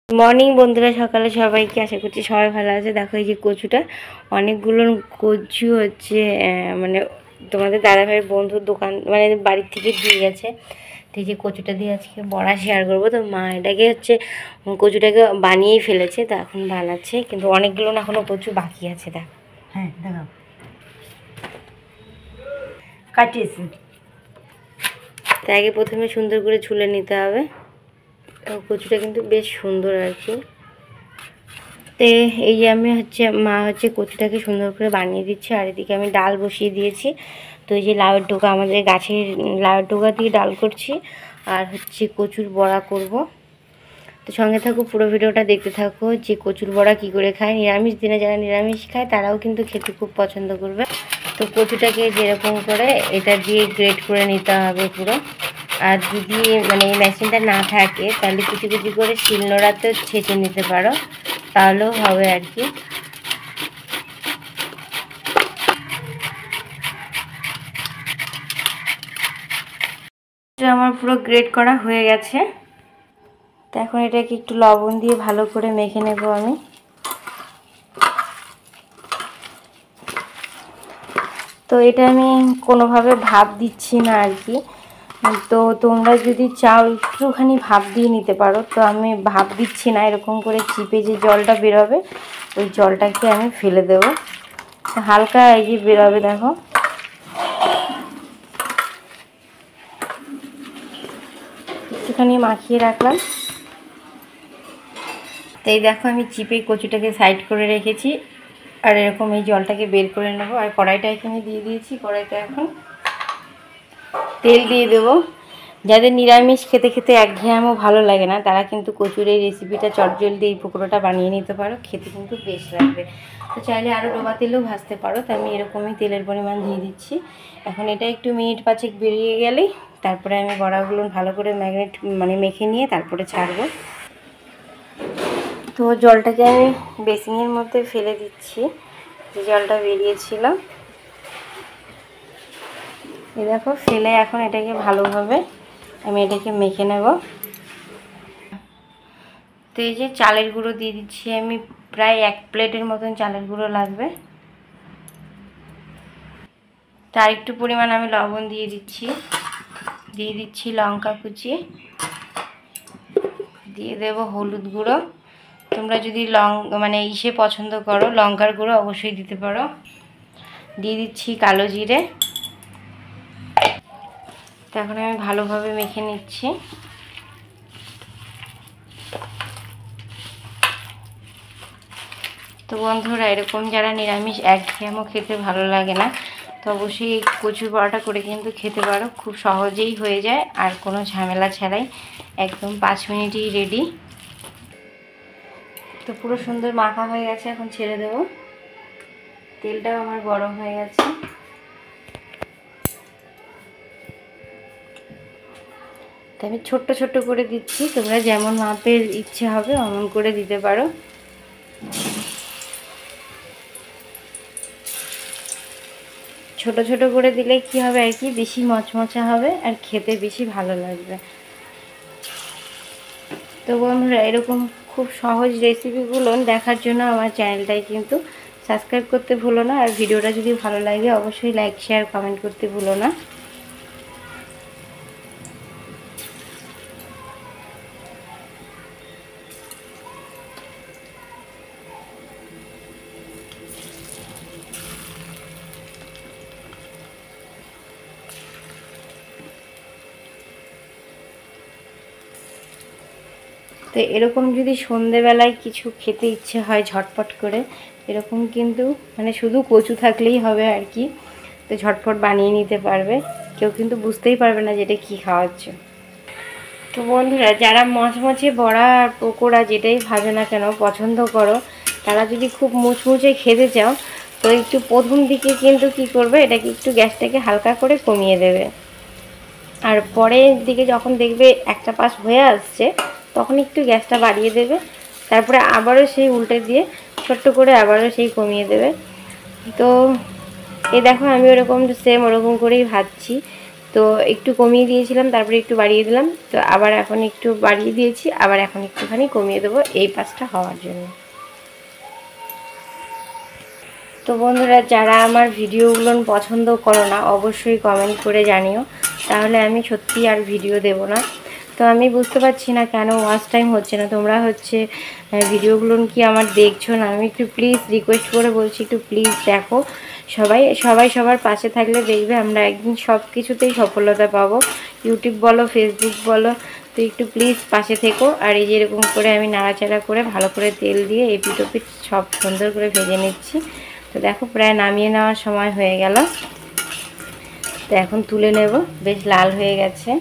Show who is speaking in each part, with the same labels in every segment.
Speaker 1: Morning বন্ধুরা, সকালে সবাইকে আশা করছি সবাই ভালো আছে। দেখো এই যে কচুটা, অনেকগুলো কচু হচ্ছে মানে তোমাদের দাদাভাইয়ের বন্ধুর দোকান মানে বাড়ির থেকে দিয়ে গেছে। তো এই যে কচুটা দিয়ে আজকে বড়া শেয়ার করবো। তো মা এটাকে হচ্ছে কচুটাকে বানিয়েই ফেলেছে, তো এখন বানাচ্ছে, কিন্তু অনেকগুলো না এখনও কচু বাকি আছে। দেখো,
Speaker 2: হ্যাঁ দেখো কাটিয়েছি।
Speaker 1: তো আগে প্রথমে সুন্দর করে ছুলে নিতে হবে। তো কচুটা কিন্তু বেশ সুন্দর আর কি। তো এই যে আমি মা কচুটাকে সুন্দর করে বানিয়ে দিচ্ছে, আর এদিকে আমি ডাল বসিয়ে দিয়েছি। তো এই যে লাউয়ের ডোকা, আমাদের গাছের লাউয়ের ডোকা দিয়ে ডাল করছি, আর কচুর বড়া করব। তো সঙ্গে থাকো, পুরো ভিডিওটা দেখতে থাকো যে কচুর বড়া কী করে খায়। নিরামিষ দিনে যারা নিরামিষ খায় তারাও কিন্তু খেতে খুব পছন্দ করবে। তো কচুটাকে যেরকম করে এটা দিয়ে গ্রেট করে নিতে হবে পুরো। আর যদি মানে এই মেশিনটা না থাকে তাহলে কুচি কুচি করে শিলনোড়াতে ছেঁচে নিতে পারো, তাহলেও হবে আর কি। আমার পুরো গ্রেট করা হয়ে গেছে। তো এখন এটাকে একটু লবণ দিয়ে ভালো করে মেখে নেব আমি। তো এটা আমি কোনোভাবে ভাপ দিচ্ছি না আর কি। তো তোমরা যদি চাও একটুখানি ভাপ দিয়ে নিতে পারো। তো আমি ভাপ দিচ্ছি না, এরকম করে চিপে যে জলটা বেরোবে ওই জলটাকে আমি ফেলে দেবো। হালকা এই যে বেরোবে, দেখো। একটুখানি মাখিয়ে রাখলাম। তো এই দেখো, আমি চিপে কচুটাকে সাইড করে রেখেছি, আর এরকম এই জলটাকে বের করে নেব। আর কড়াইটা এখানে দিয়ে দিয়েছি। কড়াইতে এখন তেল দিয়ে দেবো। যাদের নিরামিষ খেতে খেতে একঘেয়েমও ভালো লাগে না, তারা কিন্তু কচুর এই রেসিপিটা চটজলদি এই পকোড়াটা বানিয়ে নিতে পারো, খেতে কিন্তু বেশ লাগবে। তো চাইলে আরও ডোবা তেলেও ভাজতে পারো। তো আমি এরকমই তেলের পরিমাণ দিয়ে দিচ্ছি। এখন এটা একটু মিনিট 5 বেরিয়ে গেলেই তারপরে আমি বড়াগুলো ভালো করে মেখে নিয়ে তারপরে ছাড়বো। তো জলটাকে আমি বেসিনের মধ্যে ফেলে দিচ্ছি, যে জলটা বেরিয়েছিল। এই দেখো, ফেলে এখন এটাকে ভালোভাবে আমি এটাকে মেখে নেব। তো এই যে চালের গুঁড়ো দিয়ে দিচ্ছি আমি, প্রায় 1 প্লেটের মতন চালের গুঁড়ো লাগবে। তার একটু পরিমাণ আমি লবণ দিয়ে দিচ্ছি লঙ্কা কুচি, দিয়ে দেব হলুদ গুঁড়ো। তোমরা যদি ইসে পছন্দ করো লঙ্কার গুঁড়ো অবশ্যই দিতে পারো। দিয়ে দিচ্ছি কালো জিরে। তো এখন আমি ভালোভাবে মেখে নিচ্ছি। তো বন্ধুরা, এরকম যারা নিরামিষ একঘেয়েমও খেতে ভালো লাগে না, তো অবশ্যই এই কচুর বড়াটা করে কিন্তু খেতে পারো। খুব সহজেই হয়ে যায়, আর কোনো ঝামেলা ছাড়াই একদম 5 মিনিটেই রেডি। তো পুরো সুন্দর মাখা হয়ে গেছে, এখন ছেড়ে দেবো। তেলটাও আমার গরম হয়ে গেছে। তো আমি ছোট্ট ছোট্ট করে দিচ্ছি, তোমরা যেমন মাপের ইচ্ছে হবে অমন করে দিতে পারো। ছোট ছোট করে দিলে কি হবে আর কি, বেশি মচমচা হবে আর খেতে বেশি ভালো লাগবে। তো বন্ধুরা, এরকম খুব সহজ রেসিপিগুলো দেখার জন্য আমার চ্যানেলটাই কিন্তু সাবস্ক্রাইব করতে ভুলো না। আর ভিডিওটা যদি ভালো লাগে অবশ্যই লাইক শেয়ার কমেন্ট করতে ভুলো না। তো এরকম যদি সন্ধেবেলায় কিছু খেতে ইচ্ছে হয় ঝটপট করে, এরকম কিন্তু শুধু কচু থাকলেই হবে আর কি। তো ঝটপট বানিয়ে নিতে পারবে, কেউ কিন্তু বুঝতেই পারবে না যে এটা কী খাওয়াচ্ছে। তো বন্ধুরা, যারা মচমচে বড়া আর পকোড়া যেটাই ভাজো না কেন পছন্দ করো, তারা যদি খুব মুচমুচে খেতে চাও, তো একটু প্রথম দিকে কিন্তু কী করবে, এটাকে একটু গ্যাসটাকে হালকা করে কমিয়ে দেবে। আর পরের দিকে যখন দেখবে একটা পাশ হয়ে আসছে, তখন একটু গ্যাসটা বাড়িয়ে দেবে। তারপরে আবারও সেই উল্টে দিয়ে ছোট্ট করে আবারও সেই কমিয়ে দেবে। তো এই দেখো, আমি ওরকম সেম ওরকম করেই ভাজছি। তো তো একটু কমিয়ে দিয়েছিলাম, তারপরে একটু বাড়িয়ে দিলাম, তো আবার এখন একটু বাড়িয়ে দিয়েছি, আবার এখন একটুখানি কমিয়ে দেবো এই পাঁচটা হওয়ার জন্য। তো বন্ধুরা, যারা আমার ভিডিওগুলো পছন্দ করো না অবশ্যই কমেন্ট করে জানিও, তাহলে আমি সত্যি আর ভিডিও দেব না। তো আমি বুঝতে পারছি না কেন ওয়াচ টাইম হচ্ছে না। তোমরা হচ্ছে ভিডিওগুলো কি আমার দেখছো না? আমি একটু প্লিজ রিকোয়েস্ট করে বলছি, একটু প্লিজ দেখো। সবাই সবাই সবার পাশে থাকলে দেখবে আমরা একদিন সব কিছুতেই সফলতা পাবো, ইউটিউব বলো ফেসবুক বলো। তো একটু প্লিজ পাশে থেকো। আর এই যে এরকম করে আমি নাড়াচাড়া করে ভালো করে তেল দিয়ে এপিট ওপিট সব সুন্দর করে ভেজে নিচ্ছি। তো দেখো প্রায় নামিয়ে নেওয়ার সময় হয়ে গেল। তো এখন তুলে নেব, বেশ লাল হয়ে গেছে।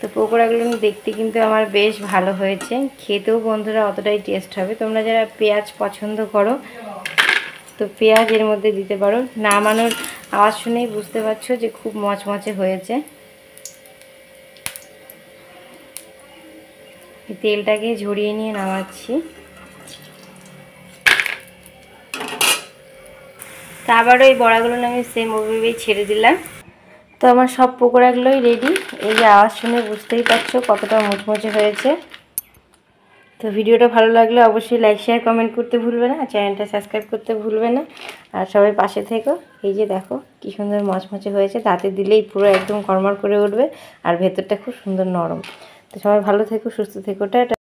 Speaker 1: তো পকোড়াগুলো দেখতে কিন্তু আমার বেশ ভালো হয়েছে, খেতেও বন্ধুরা অতটাই টেস্ট হবে। তোমরা যারা পেঁয়াজ পছন্দ করো তো পেঁয়াজ এর মধ্যে দিতে পারো। নামানোর আওয়াজ শুনেই বুঝতে পারছো যে খুব মচমচে হয়েছে। তেলটাকে ঝরিয়ে নিয়ে নামাচ্ছি। তা আবারও এই বড়াগুলো আমি সেম ওভাবেই ছেড়ে দিলাম। তো আমার সব পকোড়াগুলোই রেডি। এই যে আওয়াজ শুনে বুঝতেই পারছো কতটা মুচমুচে হয়েছে। তো ভিডিওটা ভালো লাগলে অবশ্যই লাইক শেয়ার কমেন্ট করতে ভুলবে না, আর চ্যানেলটা সাবস্ক্রাইব করতে ভুলবে না। আর সবাই পাশে থেকো। এই যে দেখো কি সুন্দর মচমচে হয়েছে, দাঁতে দিলেই পুরো একদম কড়মড় করে উঠবে, আর ভেতরটা খুব সুন্দর নরম। তো সবাই ভালো থেকো, সুস্থ থেকো, টাটা।